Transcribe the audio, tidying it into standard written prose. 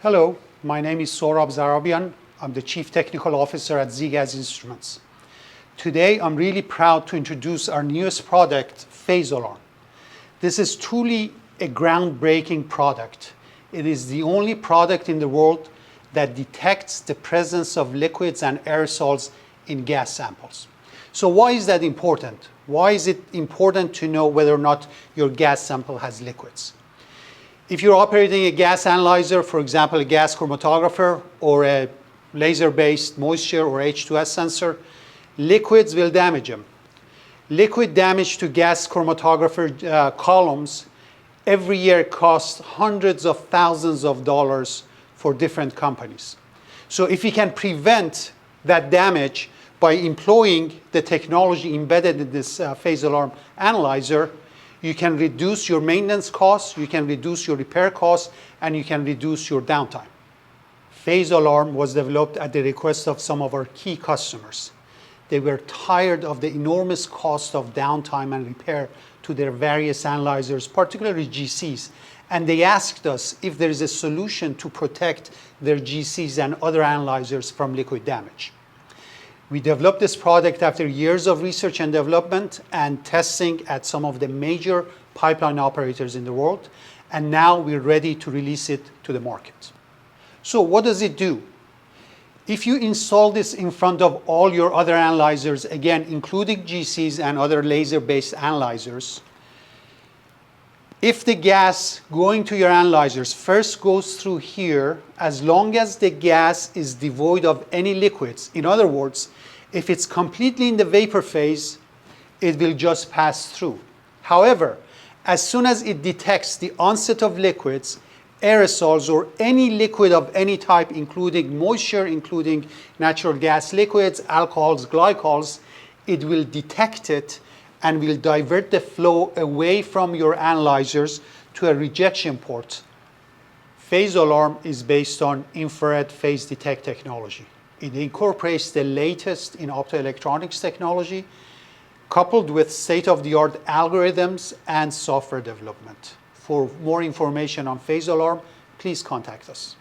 Hello, my name is Sohrab Zarabian. I'm the Chief Technical Officer at ZEGAZ Instruments. Today, I'm really proud to introduce our newest product, PhaseAlarm. This is truly a groundbreaking product. It is the only product in the world that detects the presence of liquids and aerosols in gas samples. So why is that important? Why is it important to know whether or not your gas sample has liquids? If you're operating a gas analyzer, for example, a gas chromatographer or a laser-based moisture or H2S sensor, liquids will damage them. Liquid damage to gas chromatographer columns every year costs hundreds of thousands of dollars for different companies. So if we can prevent that damage by employing the technology embedded in this PhaseAlarm analyzer, you can reduce your maintenance costs, you can reduce your repair costs, and you can reduce your downtime. PhaseAlarm was developed at the request of some of our key customers. They were tired of the enormous cost of downtime and repair to their various analyzers, particularly GCs. And they asked us if there is a solution to protect their GCs and other analyzers from liquid damage. We developed this product after years of research and development and testing at some of the major pipeline operators in the world. And now we're ready to release it to the market. So what does it do? If you install this in front of all your other analyzers, again, including GCs and other laser-based analyzers, if the gas going to your analyzers first goes through here, as long as the gas is devoid of any liquids, in other words, if it's completely in the vapor phase, it will just pass through. However, as soon as it detects the onset of liquids, aerosols, or any liquid of any type, including moisture, including natural gas liquids, alcohols, glycols, it will detect it and will divert the flow away from your analyzers to a rejection port. PhaseAlarm is based on Infra-Red Phase Detect technology. It incorporates the latest in optoelectronics technology, coupled with state-of-the-art algorithms and software development. For more information on PhaseAlarm, please contact us.